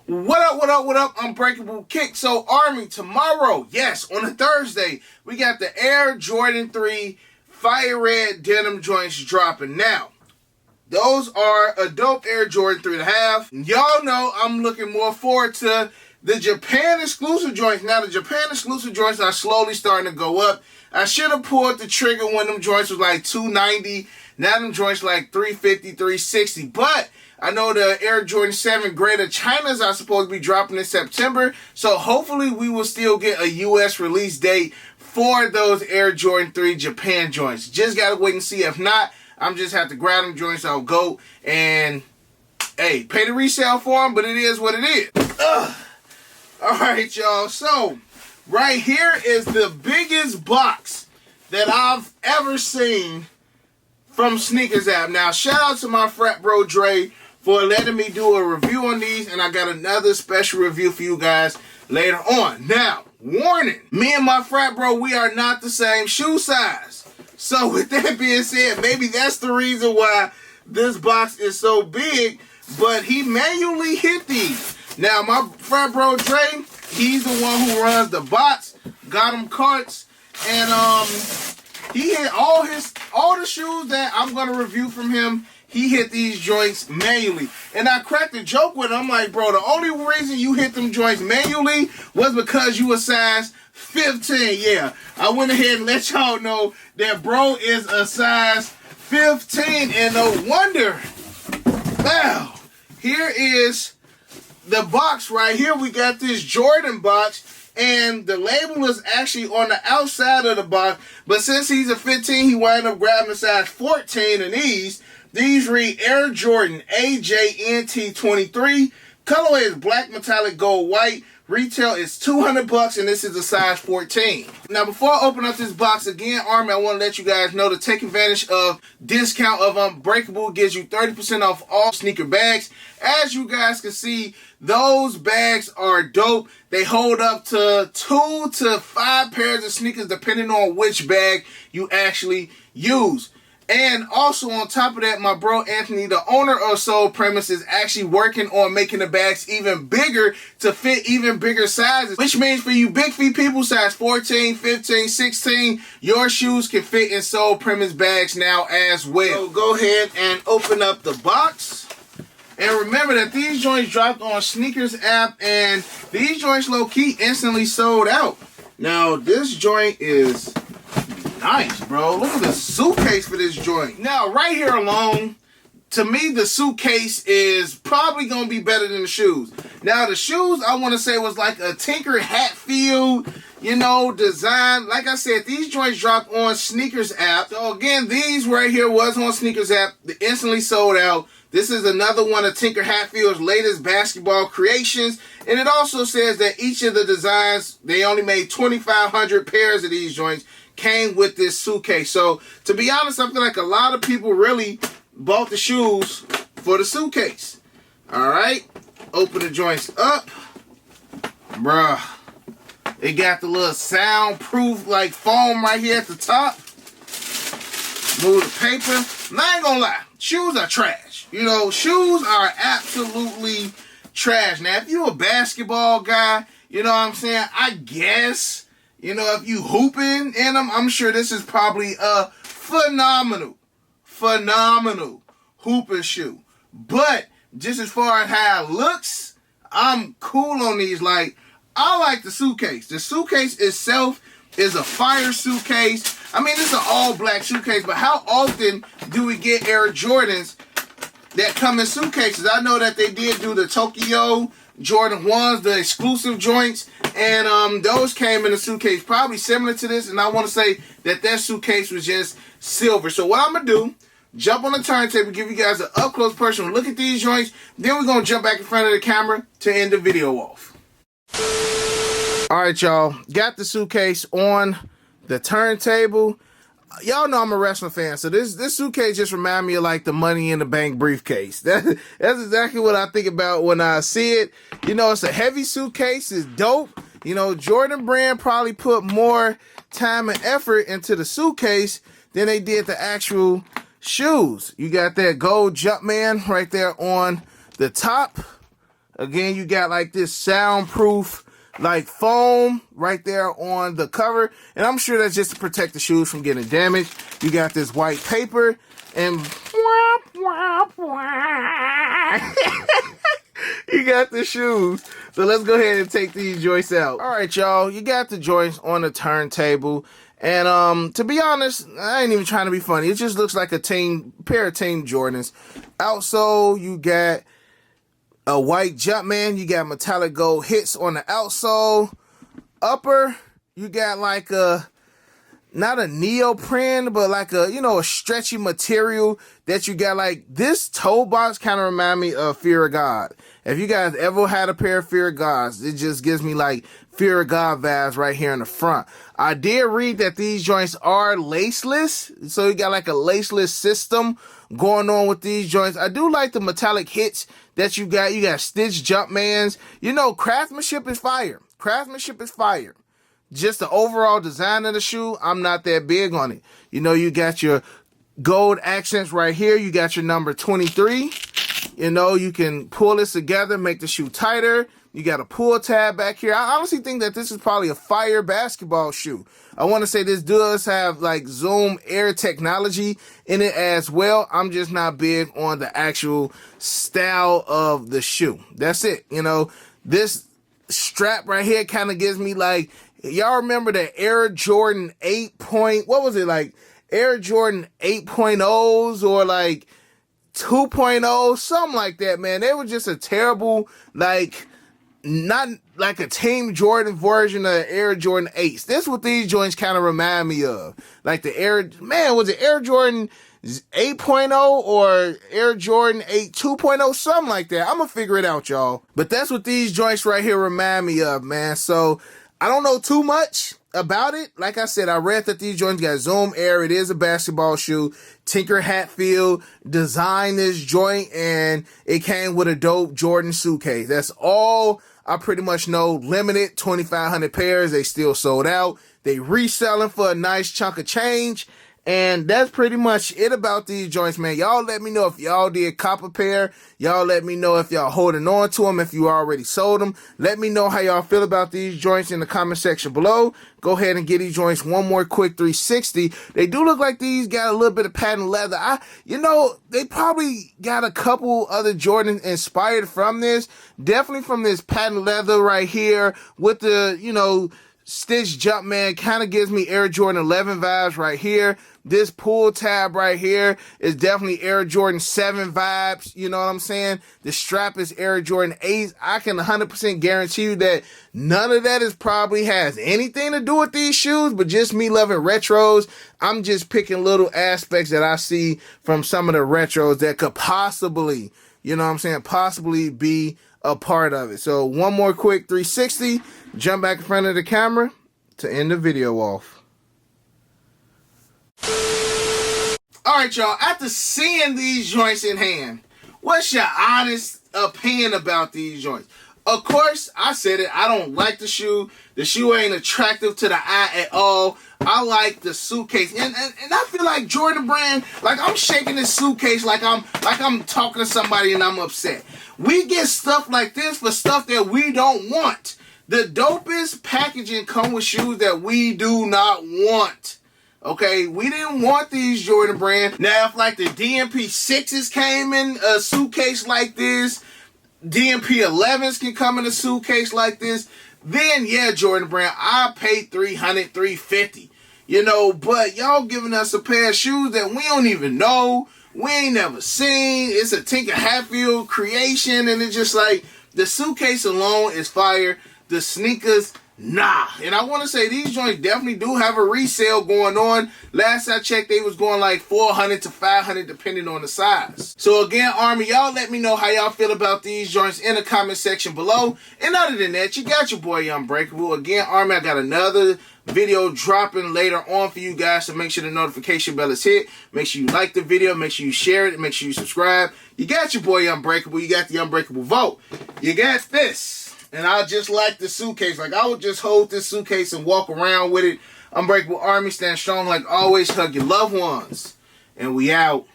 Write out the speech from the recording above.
What up, what up, what up? Unbreakable Kick. So, Army, tomorrow, yes, on a Thursday, we got the Air Jordan 3 Fire Red Denim joints dropping. Now, those are a dope Air Jordan 3.5. Y'all know I'm looking more forward to the Japan exclusive joints. Now, the Japan exclusive joints are slowly starting to go up. I should have pulled the trigger when them joints was like $290. Now them joints like $350, $360. But I know the Air Jordan 7 Greater China's are supposed to be dropping in September. So hopefully we will still get a U.S. release date for those Air Jordan 3 Japan joints. Just got to wait and see. If not, I'm just have to grab them joints. I'll go and, hey, pay the resale for them. But it is what it is. Alright, y'all. So, right here is the biggest box that I've ever seen from Snkrs app. Now, shout out to my frat bro Dre for letting me do a review on these, and I got another special review for you guys later on. Now, warning, me and my frat bro, we are not the same shoe size. So, with that being said, maybe that's the reason why this box is so big, but he manually hit these. Now, my frat bro Dre, he's the one who runs the box, got him carts, and he hit all the shoes that I'm gonna review from him. He hit these joints manually, and I cracked a joke with him. I'm like, bro, the only reason you hit them joints manually was because you a size 15. Yeah, I went ahead and let y'all know that bro is a size 15, and no wonder. Wow, here is the box right here. We got this Jordan box. And the label is actually on the outside of the box. But since he's a 15, he wound up grabbing a size 14 in these. These read Air Jordan AJNT23. Colorway is black metallic gold white. Retail is $200 and this is a size 14. Now before I open up this box again, Army, I want to let you guys know to take advantage of discount of Unbreakable. Gives you 30% off all sneaker bags. As you guys can see, those bags are dope. They hold up to 2 to 5 pairs of sneakers depending on which bag you actually use. And also on top of that, my bro Anthony, the owner of Soul Premise, is actually working on making the bags even bigger to fit even bigger sizes. Which means for you big feet people, size 14, 15, 16, your shoes can fit in Soul Premise bags now as well. So go ahead and open up the box. And remember that these joints dropped on Snkrs app, and these joints low-key instantly sold out. Now this joint is nice, bro. Look at the suitcase for this joint. Now, right here alone, to me, the suitcase is probably going to be better than the shoes. Now, the shoes, I want to say, was like a Tinker Hatfield, you know, design. Like I said, these joints dropped on Snkrs app. So, again, these right here was on Snkrs app. They instantly sold out. This is another one of Tinker Hatfield's latest basketball creations. And it also says that each of the designs, they only made 2,500 pairs of these joints, came with this suitcase. So, to be honest, I feel like a lot of people really bought the shoes for the suitcase. Alright, open the joints up. Bruh, it got the little soundproof like foam right here at the top. Move the paper. And I ain't gonna lie, shoes are trash. You know, shoes are absolutely trash. Now, if you're a basketball guy, you know what I'm saying, I guess, you know, if you hooping in them, I'm sure this is probably a phenomenal hooping shoe. But just as far as how it looks, I'm cool on these. Like, I like the suitcase. The suitcase itself is a fire suitcase. I mean, it's an all-black suitcase, but how often do we get Air Jordans that come in suitcases? I know that they did do the Tokyo Jordan 1s, the exclusive joints, and those came in a suitcase probably similar to this, and I want to say that that suitcase was just silver. So what I'm going to do, jump on the turntable, give you guys an up-close personal look at these joints, then we're going to jump back in front of the camera to end the video off. Alright, y'all, got the suitcase on the turntable. Y'all know I'm a wrestling fan, so this suitcase just reminds me of like the Money in the Bank briefcase. That's exactly what I think about when I see it. You know, it's a heavy suitcase. It's dope. You know, Jordan brand probably put more time and effort into the suitcase than they did the actual shoes. You got that gold Jumpman right there on the top. Again, you got like this soundproof like foam right there on the cover, and I'm sure that's just to protect the shoes from getting damaged. You got this white paper, and you got the shoes. So let's go ahead and take these joints out. All right, y'all, you got the joints on the turntable. And to be honest, I ain't even trying to be funny. It just looks like a pair of Team Jordans. Outsole, you got a white Jumpman. You got metallic gold hits on the outsole. Upper, you got like not a neoprene, but like a stretchy material that you got. Like this toe box kind of remind me of Fear of God. If you guys ever had a pair of Fear of Gods, it just gives me like Fear of God vibes right here in the front. I did read that these joints are laceless, so you got like a laceless system going on with these joints. I do like the metallic hits that you got. You got stitched Jumpmans. Craftsmanship is fire. Craftsmanship is fire. Just the overall design of the shoe, I'm not that big on it. You got your gold accents right here. You got your number 23. You can pull this together, make the shoe tighter. You got a pull tab back here. I honestly think that this is probably a fire basketball shoe. I want to say this does have like Zoom Air technology in it as well. I'm just not big on the actual style of the shoe. That's it. This strap right here kind of gives me like, y'all remember the Air Jordan 8 Air Jordan 8.0s or like 2.0, something like that, man. They were just a terrible, not like a Team Jordan version of Air Jordan 8s. That's what these joints kind of remind me of. Like was it Air Jordan 8.0 or Air Jordan 8 2.0, something like that. I'm gonna figure it out, y'all. But that's what these joints right here remind me of, man. So I don't know too much about it. Like I said, I read that these joints got Zoom Air. It is a basketball shoe. Tinker Hatfield designed this joint, and it came with a dope Jordan suitcase. That's all I pretty much know. Limited 2,500 pairs. They still sold out. They reselling for a nice chunk of change. And that's pretty much it about these joints, man. Y'all let me know if y'all did cop a pair. Y'all let me know if y'all holding on to them, if you already sold them. Let me know how y'all feel about these joints in the comment section below. Go ahead and get these joints one more quick 360. They do look like these got a little bit of patent leather. They probably got a couple other Jordans inspired from this. Definitely from this patent leather right here with the, stitch Jumpman. Kind of gives me Air Jordan 11 vibes right here. This pull tab right here is definitely Air Jordan 7 vibes. You know what I'm saying? The strap is Air Jordan 8. I can 100% guarantee you that none of that probably has anything to do with these shoes, but just me loving retros. I'm just picking little aspects that I see from some of the retros that could possibly, possibly be a part of it. So one more quick 360, jump back in front of the camera to end the video off. Alright, y'all, after seeing these joints in hand, what's your honest opinion about these joints? Of course, I said it, I don't like the shoe. The shoe ain't attractive to the eye at all. I like the suitcase. And I feel like Jordan Brand, like I'm shaking this suitcase like I'm talking to somebody and I'm upset. We get stuff like this for stuff that we don't want. The dopest packaging come with shoes that we do not want. Okay, we didn't want these Jordan Brand. Now, if like the DMP 6s came in a suitcase like this, DMP 11s can come in a suitcase like this, then yeah, Jordan Brand, I paid $300, $350. But y'all giving us a pair of shoes that we don't even know, we ain't never seen. It's a Tinker Hatfield creation, and it's just like, the suitcase alone is fire. The sneakers, nah. And I want to say these joints definitely do have a resale going on. Last I checked, they was going like $400 to $500 depending on the size. So again, Army, y'all let me know how y'all feel about these joints in the comment section below. And other than that, you got your boy Unbreakable. Again, Army, I got another video dropping later on for you guys, so make sure the notification bell is hit. Make sure you like the video, make sure you share it, and make sure you subscribe. You got your boy Unbreakable. You got the Unbreakable vote. You got this. And I just like the suitcase. Like, I would just hold this suitcase and walk around with it. Unbreakable Army, stand strong like always. Hug your loved ones. And we out.